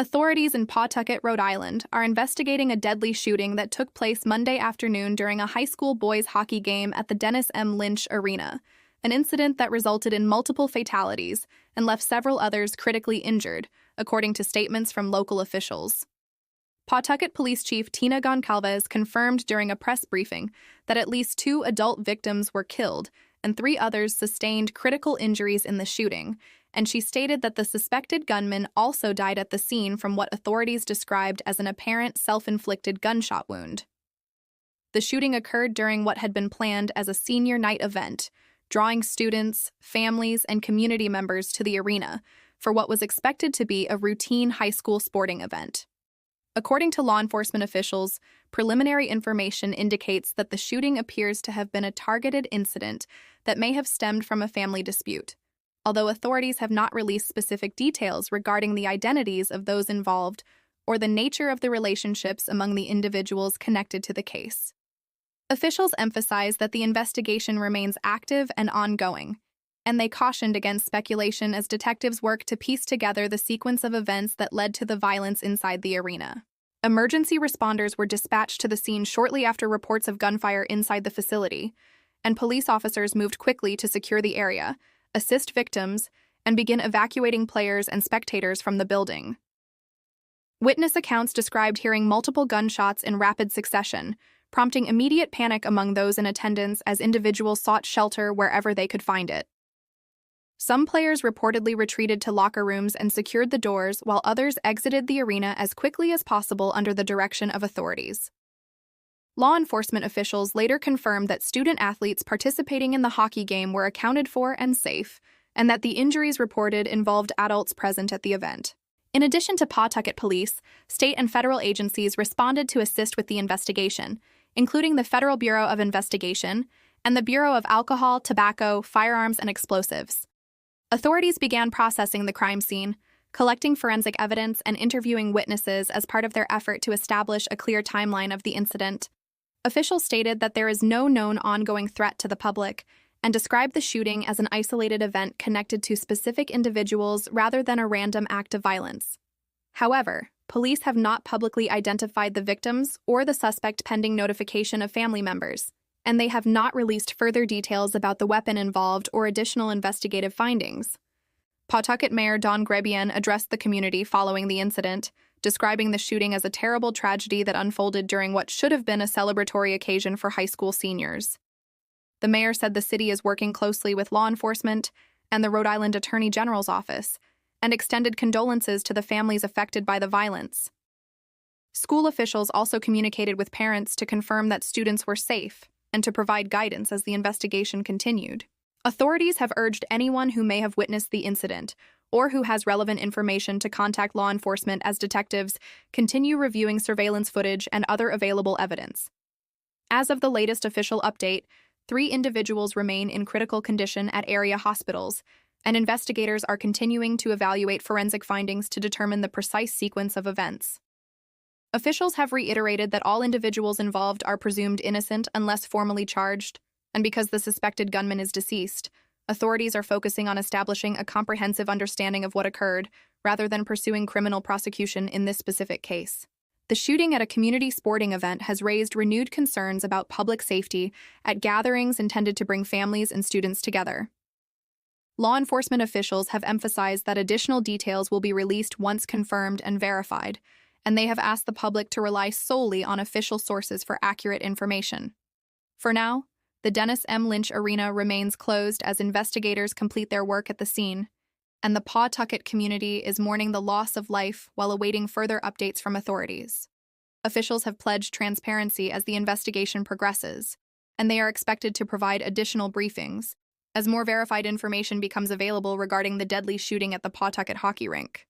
Authorities in Pawtucket, Rhode Island, are investigating a deadly shooting that took place Monday afternoon during a high school boys hockey game at the Dennis M. Lynch Arena, an incident that resulted in multiple fatalities and left several others critically injured, according to statements from local officials. Pawtucket Police Chief Tina Goncalves confirmed during a press briefing that at least 2 adult victims were killed and 3 others sustained critical injuries in the shooting, and she stated that the suspected gunman also died at the scene from what authorities described as an apparent self-inflicted gunshot wound. The shooting occurred during what had been planned as a senior night event, drawing students, families, and community members to the arena for what was expected to be a routine high school sporting event. According to law enforcement officials, preliminary information indicates that the shooting appears to have been a targeted incident that may have stemmed from a family dispute, although authorities have not released specific details regarding the identities of those involved or the nature of the relationships among the individuals connected to the case. Officials emphasize that the investigation remains active and ongoing, and they cautioned against speculation as detectives work to piece together the sequence of events that led to the violence inside the arena. Emergency responders were dispatched to the scene shortly after reports of gunfire inside the facility, and police officers moved quickly to secure the area, assist victims, and begin evacuating players and spectators from the building. Witness accounts described hearing multiple gunshots in rapid succession, prompting immediate panic among those in attendance as individuals sought shelter wherever they could find it. Some players reportedly retreated to locker rooms and secured the doors, while others exited the arena as quickly as possible under the direction of authorities. Law enforcement officials later confirmed that student-athletes participating in the hockey game were accounted for and safe, and that the injuries reported involved adults present at the event. In addition to Pawtucket Police, state and federal agencies responded to assist with the investigation, including the Federal Bureau of Investigation and the Bureau of Alcohol, Tobacco, Firearms, and Explosives. Authorities began processing the crime scene, collecting forensic evidence and interviewing witnesses as part of their effort to establish a clear timeline of the incident. Officials stated that there is no known ongoing threat to the public and described the shooting as an isolated event connected to specific individuals rather than a random act of violence. However, police have not publicly identified the victims or the suspect pending notification of family members, and they have not released further details about the weapon involved or additional investigative findings. Pawtucket Mayor Don Grebian addressed the community following the incident, describing the shooting as a terrible tragedy that unfolded during what should have been a celebratory occasion for high school seniors. The mayor said the city is working closely with law enforcement and the Rhode Island Attorney General's office, and extended condolences to the families affected by the violence. School officials also communicated with parents to confirm that students were safe and to provide guidance as the investigation continued. Authorities have urged anyone who may have witnessed the incident or who has relevant information to contact law enforcement as detectives continue reviewing surveillance footage and other available evidence. As of the latest official update, 3 individuals remain in critical condition at area hospitals, and investigators are continuing to evaluate forensic findings to determine the precise sequence of events. Officials have reiterated that all individuals involved are presumed innocent unless formally charged, and because the suspected gunman is deceased, authorities are focusing on establishing a comprehensive understanding of what occurred rather than pursuing criminal prosecution in this specific case. The shooting at a community sporting event has raised renewed concerns about public safety at gatherings intended to bring families and students together. Law enforcement officials have emphasized that additional details will be released once confirmed and verified, and they have asked the public to rely solely on official sources for accurate information. For now, the Dennis M. Lynch Arena remains closed as investigators complete their work at the scene, and the Pawtucket community is mourning the loss of life while awaiting further updates from authorities. Officials have pledged transparency as the investigation progresses, and they are expected to provide additional briefings as more verified information becomes available regarding the deadly shooting at the Pawtucket hockey rink.